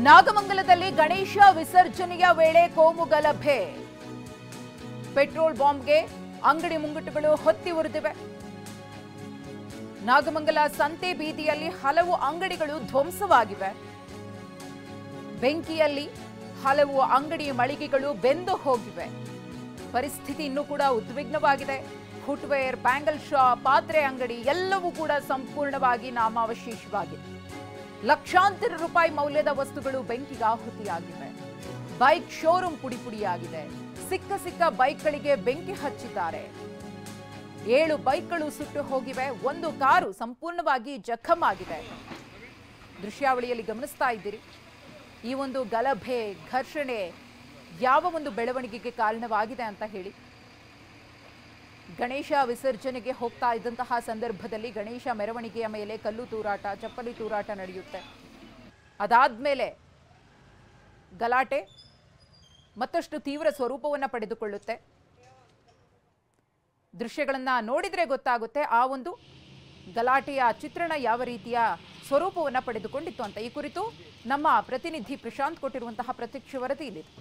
ನಾಗಮಂಗಲದಲ್ಲಿ ಗಣೇಶ ವಿಸರ್ಜನೆಯ ವೇಳೆ ಕೋಮು ಗಲಭೆ. ಪೆಟ್ರೋಲ್ ಬಾಂಬ್ಗೆ ಅಂಗಡಿ ಮುಂಗಟ್ಟುಗಳು ಹೊತ್ತಿ ಉರಿದಿವೆ. ನಾಗಮಂಗಲ ಸಂತೆ ಬೀದಿಯಲ್ಲಿ ಹಲವು ಅಂಗಡಿಗಳು ಧ್ವಂಸವಾಗಿವೆ. ಬೆಂಕಿಯಲ್ಲಿ ಹಲವು ಅಂಗಡಿ ಮಳಿಗೆಗಳು ಬೆಂದು ಹೋಗಿವೆ. ಪರಿಸ್ಥಿತಿ ಇನ್ನೂ ಕೂಡ ಉದ್ವಿಗ್ನವಾಗಿದೆ. ಫುಟ್ವೇರ್, ಬ್ಯಾಂಗಲ್ ಶಾಪ್, ಪಾತ್ರೆ ಅಂಗಡಿ ಎಲ್ಲವೂ ಕೂಡ ಸಂಪೂರ್ಣವಾಗಿ ನಾಮಾವಶೇಷವಾಗಿದೆ. ಲಕ್ಷಾಂತರ ರೂಪಾಯಿ ಮೌಲ್ಯದ ವಸ್ತುಗಳು ಬೆಂಕಿಗೆ ಆಹುತಿಯಾಗಿವೆ. Bike showroom ಪುಡಿಪುಡಿಯಾಗಿದೆ. ಸಿಕ್ಕ ಬೈಕ್ಗಳಿಗೆ ಬೆಂಕಿ ಹಚ್ಚಿದ್ದಾರೆ. 7 ಬೈಕ್ಗಳು ಸುಟ್ಟು ಹೋಗಿವೆ. ಒಂದು ಕಾರು ಸಂಪೂರ್ಣವಾಗಿ ಜಖಂ ಆಗಿದೆ. ದೃಶ್ಯಾವಳಿಯಲ್ಲಿ ಗಮನಿಸ್ತಾ ಇದ್ದೀರಿ. ಈ ಒಂದು ಗಲಭೆ, ಘರ್ಷಣೆ ಯಾವ ಒಂದು ಬೆಳವಣಿಗೆಗೆ ಕಾರಣವಾಗಿದೆ ಅಂತ ಹೇಳಿ. ಗಣೇಶ ವಿಸರ್ಜನೆಗೆ ಹೋಗ್ತಾ ಇದ್ದಂತಹ ಸಂದರ್ಭದಲ್ಲಿ ಗಣೇಶ ಮೆರವಣಿಗೆಯ ಮೇಲೆ ಕಲ್ಲು ತೂರಾಟ, ಚಪ್ಪಲಿ ತೂರಾಟ ನಡೆಯುತ್ತೆ. ಅದಾದ್ಮೇಲೆ ಗಲಾಟೆ ಮತ್ತಷ್ಟು ತೀವ್ರ ಸ್ವರೂಪವನ್ನು ಪಡೆದುಕೊಳ್ಳುತ್ತೆ. ದೃಶ್ಯಗಳನ್ನ ನೋಡಿದ್ರೆ ಗೊತ್ತಾಗುತ್ತೆ ಆ ಒಂದು ಗಲಾಟೆಯ ಚಿತ್ರಣ ಯಾವ ರೀತಿಯ ಸ್ವರೂಪವನ್ನು ಪಡೆದುಕೊಂಡಿತ್ತು ಅಂತ. ಈ ಕುರಿತು ನಮ್ಮ ಪ್ರತಿನಿಧಿ ಪ್ರಶಾಂತ್ ಕೊಟ್ಟಿರುವಂತಹ ಪ್ರತ್ಯಕ್ಷ ವರದಿ ಇಲ್ಲಿದೆ.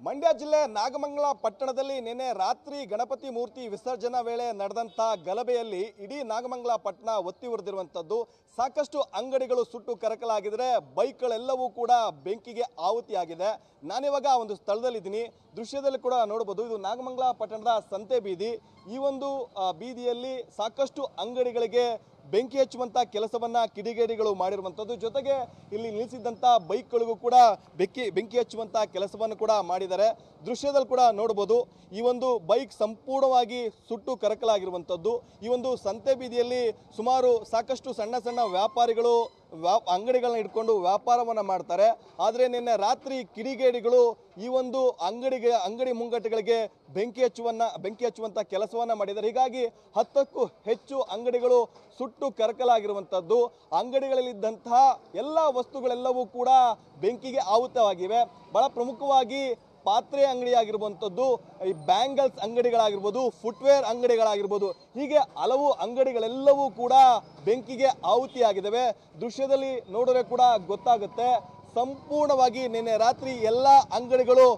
ಮಂಡ್ಯ ಜಿಲ್ಲೆ ನಾಗಮಂಗಲ ಪಟ್ಟಣದಲ್ಲಿ ನಿನ್ನೆ ರಾತ್ರಿ ಗಣಪತಿ ಮೂರ್ತಿ ವಿಸರ್ಜನಾ ವೇಳೆ ನಡೆದಂಥ ಗಲಭೆಯಲ್ಲಿ ಇಡೀ ನಾಗಮಂಗಲ ಪಟ್ಟಣ ಒತ್ತಿ ಉರಿದಿರುವಂಥದ್ದು. ಸಾಕಷ್ಟು ಅಂಗಡಿಗಳು ಸುಟ್ಟು ಕರಕಲಾಗಿದ್ರೆ ಬೈಕ್ಗಳೆಲ್ಲವೂ ಕೂಡ ಬೆಂಕಿಗೆ ಆಹುತಿಯಾಗಿದೆ. ನಾನಿವಾಗ ಒಂದು ಸ್ಥಳದಲ್ಲಿದ್ದೀನಿ. ದೃಶ್ಯದಲ್ಲಿ ಕೂಡ ನೋಡಬಹುದು, ಇದು ನಾಗಮಂಗಲ ಪಟ್ಟಣದ ಸಂತೆ ಬೀದಿ. ಈ ಒಂದು ಬೀದಿಯಲ್ಲಿ ಸಾಕಷ್ಟು ಅಂಗಡಿಗಳಿಗೆ ಬೆಂಕಿ ಹಚ್ಚುವಂಥ ಕೆಲಸವನ್ನ ಕಿಡಿಗೇಡಿಗಳು ಮಾಡಿರುವಂಥದ್ದು. ಜೊತೆಗೆ ಇಲ್ಲಿ ನಿಲ್ಲಿಸಿದಂಥ ಬೈಕ್ಗಳಿಗೂ ಕೂಡ ಬೆಂಕಿ ಹಚ್ಚುವಂಥ ಕೆಲಸವನ್ನು ಕೂಡ ಮಾಡಿದ್ದಾರೆ. ದೃಶ್ಯದಲ್ಲಿ ಕೂಡ ನೋಡ್ಬೋದು, ಈ ಒಂದು ಬೈಕ್ ಸಂಪೂರ್ಣವಾಗಿ ಸುಟ್ಟು ಕರಕಲಾಗಿರುವಂಥದ್ದು. ಈ ಒಂದು ಸಂತೆ ಬೀದಿಯಲ್ಲಿ ಸುಮಾರು ಸಾಕಷ್ಟು ಸಣ್ಣ ವ್ಯಾಪಾರಿಗಳು ಅಂಗಡಿಗಳನ್ನ ಇಟ್ಕೊಂಡು ವ್ಯಾಪಾರವನ್ನು ಮಾಡ್ತಾರೆ. ಆದರೆ ನಿನ್ನೆ ರಾತ್ರಿ ಕಿಡಿಗೇಡಿಗಳು ಈ ಒಂದು ಅಂಗಡಿ ಮುಂಗಟ್ಟುಗಳಿಗೆ ಬೆಂಕಿ ಹಚ್ಚುವಂಥ ಕೆಲಸವನ್ನ ಮಾಡಿದ್ದಾರೆ. ಹೀಗಾಗಿ 10ಕ್ಕೂ ಹೆಚ್ಚು ಅಂಗಡಿಗಳು ಸುಟ್ಟು ಕರಕಲಾಗಿರುವಂಥದ್ದು. ಅಂಗಡಿಗಳಲ್ಲಿದ್ದಂತಹ ಎಲ್ಲ ವಸ್ತುಗಳೆಲ್ಲವೂ ಕೂಡ ಬೆಂಕಿಗೆ ಆಹುತವಾಗಿವೆ. ಬಹಳ ಪ್ರಮುಖವಾಗಿ ಪಾತ್ರೆ ಅಂಗಡಿ ಆಗಿರುವಂಥದ್ದು, ಈ ಬ್ಯಾಂಗಲ್ಸ್ ಅಂಗಡಿಗಳಾಗಿರ್ಬೋದು, ಫುಟ್ವೇರ್ ಅಂಗಡಿಗಳಾಗಿರ್ಬೋದು, ಹೀಗೆ ಹಲವು ಅಂಗಡಿಗಳೆಲ್ಲವೂ ಕೂಡ ಬೆಂಕಿಗೆ ಆಹುತಿಯಾಗಿದ್ದಾವೆ. ದೃಶ್ಯದಲ್ಲಿ ನೋಡಿದ್ರೆ ಕೂಡ ಗೊತ್ತಾಗುತ್ತೆ, ಸಂಪೂರ್ಣವಾಗಿ ನಿನ್ನೆ ರಾತ್ರಿ ಎಲ್ಲ ಅಂಗಡಿಗಳು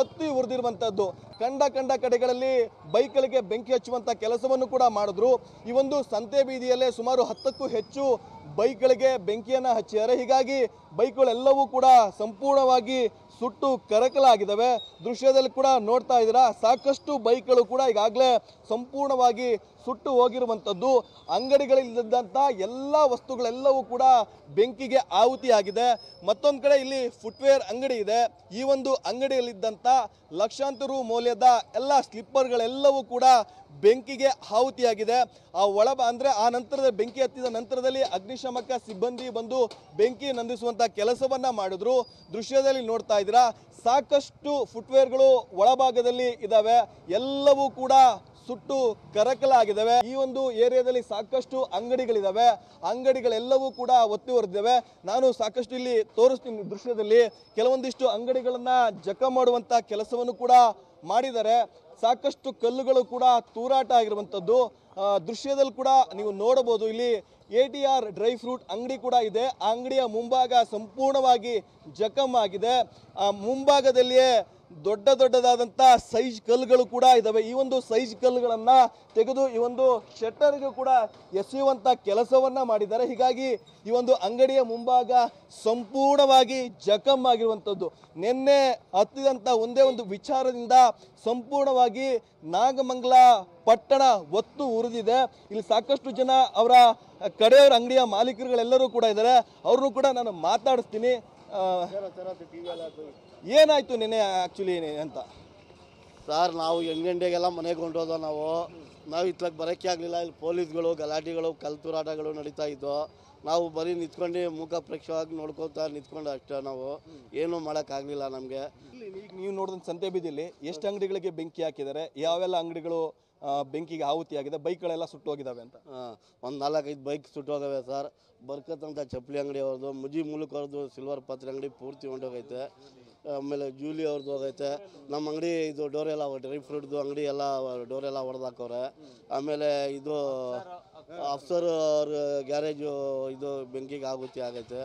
ಒತ್ತಿ ಉರಿದಿರುವಂಥದ್ದು. ಕಂಡ ಕಡೆಗಳಲ್ಲಿ ಬೈಕ್ಗಳಿಗೆ ಬೆಂಕಿ ಹಚ್ಚುವಂಥ ಕೆಲಸವನ್ನು ಕೂಡ ಮಾಡಿದ್ರು. ಈ ಒಂದು ಸಂತೆ ಬೀದಿಯಲ್ಲೇ ಸುಮಾರು 10ಕ್ಕೂ ಹೆಚ್ಚು ಬೈಕ್ಗಳಿಗೆ ಬೆಂಕಿಯನ್ನು ಹಚ್ಚಿದ್ದಾರೆ. ಹೀಗಾಗಿ ಬೈಕ್ಗಳೆಲ್ಲವೂ ಕೂಡ ಸಂಪೂರ್ಣವಾಗಿ ಸುಟ್ಟು ಕರಕಲಾಗಿದ್ದಾವೆ. ದೃಶ್ಯದಲ್ಲಿ ಕೂಡ ನೋಡ್ತಾ ಇದ್ದೀರಾ, ಸಾಕಷ್ಟು ಬೈಕ್ಗಳು ಕೂಡ ಈಗಾಗಲೇ ಸಂಪೂರ್ಣವಾಗಿ ಸುಟ್ಟು ಹೋಗಿರುವಂಥದ್ದು. ಅಂಗಡಿಗಳಲ್ಲಿದ್ದಂಥ ಎಲ್ಲ ವಸ್ತುಗಳೆಲ್ಲವೂ ಕೂಡ ಬೆಂಕಿಗೆ ಆಹುತಿಯಾಗಿದೆ. ಮತ್ತೊಂದು ಕಡೆ ಇಲ್ಲಿ ಫುಟ್ವೇರ್ ಅಂಗಡಿ ಇದೆ. ಈ ಒಂದು ಅಂಗಡಿಯಲ್ಲಿದ್ದಂಥ ಲಕ್ಷಾಂತರ ರು ಮೌಲ್ಯದ ಎಲ್ಲ ಸ್ಲಿಪ್ಪರ್ಗಳೆಲ್ಲವೂ ಕೂಡ ಬೆಂಕಿಗೆ ಆಹುತಿಯಾಗಿದೆ. ಆ ನಂತರದ ಬೆಂಕಿ ಹತ್ತಿದ ನಂತರದಲ್ಲಿ ಅಗ್ನಿಶಾಮಕ ಸಿಬ್ಬಂದಿ ಬಂದು ಬೆಂಕಿ ನಂದಿಸುವಂತ ಕೆಲಸವನ್ನ ಮಾಡಿದ್ರು. ದೃಶ್ಯದಲ್ಲಿ ನೋಡ್ತಾ ಇದ್ದೀರಾ, ಸಾಕಷ್ಟು ಫುಟ್ವೇರ್ಗಳು ಒಳಭಾಗದಲ್ಲಿ ಇದಾವೆ, ಎಲ್ಲವೂ ಕೂಡ ಸುಟ್ಟು ಕರಕಲಾಗಿದ್ದಾವೆ. ಈ ಒಂದು ಏರಿಯಾದಲ್ಲಿ ಸಾಕಷ್ಟು ಅಂಗಡಿಗಳಿದಾವೆ, ಅಂಗಡಿಗಳೆಲ್ಲವೂ ಕೂಡ ಒತ್ತಿ ಹೊರದಿದ್ದಾವೆ. ನಾನು ಸಾಕಷ್ಟು ಇಲ್ಲಿ ತೋರಿಸ್ತೀನಿ. ದೃಶ್ಯದಲ್ಲಿ ಕೆಲವೊಂದಿಷ್ಟು ಅಂಗಡಿಗಳನ್ನ ಜಖಂ ಮಾಡುವಂತ ಕೆಲಸವನ್ನು ಕೂಡ ಮಾಡಿದ್ದಾರೆ. ಸಾಕಷ್ಟು ಕಲ್ಲುಗಳು ಕೂಡ ತೂರಾಟ ಆಗಿರುವಂಥದ್ದು. ದೃಶ್ಯದಲ್ಲಿ ಕೂಡ ನೀವು ನೋಡಬಹುದು, ಇಲ್ಲಿ ATR ಡ್ರೈ ಫ್ರೂಟ್ ಅಂಗಡಿ ಕೂಡ ಇದೆ. ಆ ಅಂಗಡಿಯ ಮುಂಭಾಗ ಸಂಪೂರ್ಣವಾಗಿ ಜಖಂ ಆಗಿದೆ. ಆ ಮುಂಭಾಗದಲ್ಲಿಯೇ ದೊಡ್ಡದಾದಂಥ ಸೈಜ್ ಕಲ್ಲುಗಳು ಕೂಡ ಇದಾವೆ. ಈ ಒಂದು ಸೈಜ್ ಕಲ್ಲುಗಳನ್ನ ತೆಗೆದು ಈ ಒಂದು ಶಟ್ಟರ್ಗೂ ಕೂಡ ಎಸೆಯುವಂತ ಕೆಲಸವನ್ನ ಮಾಡಿದ್ದಾರೆ. ಹೀಗಾಗಿ ಈ ಒಂದು ಅಂಗಡಿಯ ಮುಂಭಾಗ ಸಂಪೂರ್ಣವಾಗಿ ಜಖಂ ಆಗಿರುವಂಥದ್ದು. ನಿನ್ನೆ ಹತ್ತಿದಂಥ ಒಂದೇ ಒಂದು ವಿಚಾರದಿಂದ ಸಂಪೂರ್ಣವಾಗಿ ನಾಗಮಂಗಲ ಪಟ್ಟಣ ಒತ್ತು ಉರಿದಿದೆ. ಇಲ್ಲಿ ಸಾಕಷ್ಟು ಜನ ಅವರ ಕಡೆಯವರ ಅಂಗಡಿಯ ಮಾಲೀಕರುಗಳೆಲ್ಲರೂ ಕೂಡ ಇದ್ದಾರೆ. ಅವ್ರನ್ನೂ ಕೂಡ ನಾನು ಮಾತಾಡಿಸ್ತೀನಿ. ಏನಾಯ್ತು ನಿನ್ನೆ ಆಕ್ಚುಲಿ ಅಂತ? ಸರ್, ನಾವು 8 ಗಂಟೆಗೆಲ್ಲ ಮನೆಗೆ ಹೊಂಟೋದೋ. ನಾವು ಇತ್ಲಾಗ ಬರೋಕ್ಕೆ ಆಗಲಿಲ್ಲ. ಇಲ್ಲಿ ಪೊಲೀಸ್ಗಳು, ಗಲಾಟೆಗಳು, ಕಲ್ತೂರಾಟಗಳು ನಡೀತಾ ಇದ್ದೋ. ನಾವು ಬರೀ ನಿಂತ್ಕೊಂಡು ಮುಖ ಪ್ರೇಕ್ಷವಾಗಿ ನೋಡ್ಕೊತಾ ನಿಂತ್ಕೊಂಡು ಅಷ್ಟೇ. ನಾವು ಏನೂ ಮಾಡೋಕ್ಕಾಗಲಿಲ್ಲ ನಮಗೆ. ನೀವು ನೋಡಿದ ಸಂತೆ ಬೀದಿಯಲ್ಲಿ ಎಷ್ಟು ಅಂಗಡಿಗಳಿಗೆ ಬೆಂಕಿ ಹಾಕಿದ್ದಾರೆ, ಯಾವೆಲ್ಲ ಅಂಗಡಿಗಳು ಬೆಂಕಿಗೆ ಆಹುತಿಯಾಗಿದೆ, ಬೈಕ್ಗಳೆಲ್ಲ ಸುಟ್ಟೋಗಿದ್ದಾವೆ ಅಂತ? ಒಂದು 4-5 ಬೈಕ್ ಸುಟ್ಟೋಗವೆ ಸರ್. ಬರ್ಕತ್ ಅಂತ ಚಪ್ಪಲಿ ಅಂಗಡಿ ಅವ್ರದ್ದು, ಮುಜಿ ಮುಲುಕ್ ಅವ್ರದ್ದು ಸಿಲ್ವರ್ ಪಾತ್ರೆ ಅಂಗಡಿ ಪೂರ್ತಿ ಹೊಂಟೋಗೈತೆ. ಆಮೇಲೆ ಜೂಲಿ ಅವ್ರದ್ದು ಹೋಗೈತೆ. ನಮ್ಮ ಅಂಗಡಿ ಇದು ಡೋರೆಲ್ಲ ಡ್ರೈ ಫ್ರೂಟ್ದು ಅಂಗಡಿ ಎಲ್ಲ ಡೋರೆಲ್ಲ ಹೊಡೆದಾಕವ್ರೆ. ಆಮೇಲೆ ಇದು ಅಫ್ಸರ್ ಅವ್ರ ಗ್ಯಾರೇಜು ಇದು ಬೆಂಕಿಗೆ ಆಗೈತೆ.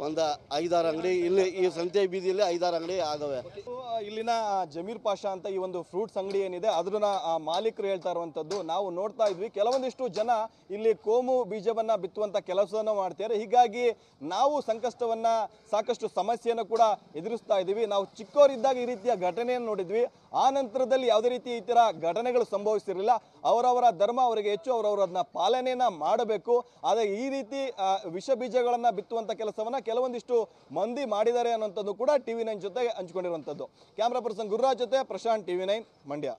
ಒಂದು 5-6 ಅಂಗಡಿ ಇಲ್ಲಿ ಈ ಸಂತೆ ಬೀದಿಯಲ್ಲಿ 5-6 ಅಂಗಡಿ ಆಗವೆ. ಇಲ್ಲಿನ ಜಮೀರ್ ಪಾಷಾ ಅಂತ ಈ ಒಂದು ಫ್ರೂಟ್ಸ್ ಅಂಗಡಿ ಏನಿದೆ ಅದನ್ನ ಮಾಲೀಕರು ಹೇಳ್ತಾ ಇರುವಂತದ್ದು ನಾವು ನೋಡ್ತಾ ಇದ್ವಿ. ಕೆಲವೊಂದಿಷ್ಟು ಜನ ಇಲ್ಲಿ ಕೋಮು ಬೀಜವನ್ನ ಬಿತ್ತುವಂತ ಕೆಲಸವನ್ನ ಮಾಡ್ತಾರೆ. ಹೀಗಾಗಿ ನಾವು ಸಂಕಷ್ಟವನ್ನ ಸಾಕಷ್ಟು ಸಮಸ್ಯೆಯನ್ನು ಕೂಡ ಎದುರಿಸ್ತಾ ಇದ್ದೀವಿ. ನಾವು ಚಿಕ್ಕವರಿದ್ದಾಗ ಈ ರೀತಿಯ ಘಟನೆಯನ್ನು ನೋಡಿದ್ವಿ. ಆ ನಂತರದಲ್ಲಿ ಯಾವುದೇ ರೀತಿ ಈ ತರ ಘಟನೆಗಳು ಸಂಭವಿಸಿರಲಿಲ್ಲ. ಅವರವರ ಧರ್ಮ ಅವರಿಗೆ ಹೆಚ್ಚು, ಅವರವರನ್ನ ಪಾಲನೆಯನ್ನ ಮಾಡಬೇಕು. ಆದರೆ ಈ ರೀತಿ ವಿಷ ಬೀಜಗಳನ್ನ ಬಿತ್ತುವಂತ ಕೆಲಸವನ್ನ ಕೆಲವೊಂದಿಷ್ಟು ಮಂದಿ ಮಾಡಿದ್ದಾರೆ ಅನ್ನೋಂಥದ್ದು ಕೂಡ TV9 ಜೊತೆ ಹಂಚಿಕೊಂಡಿರುವಂಥದ್ದು. ಕ್ಯಾಮ್ರಾ ಪರ್ಸನ್ ಗುರುರಾಜ್ ಜೊತೆ ಪ್ರಶಾಂತ್, TV9 ಮಂಡ್ಯ.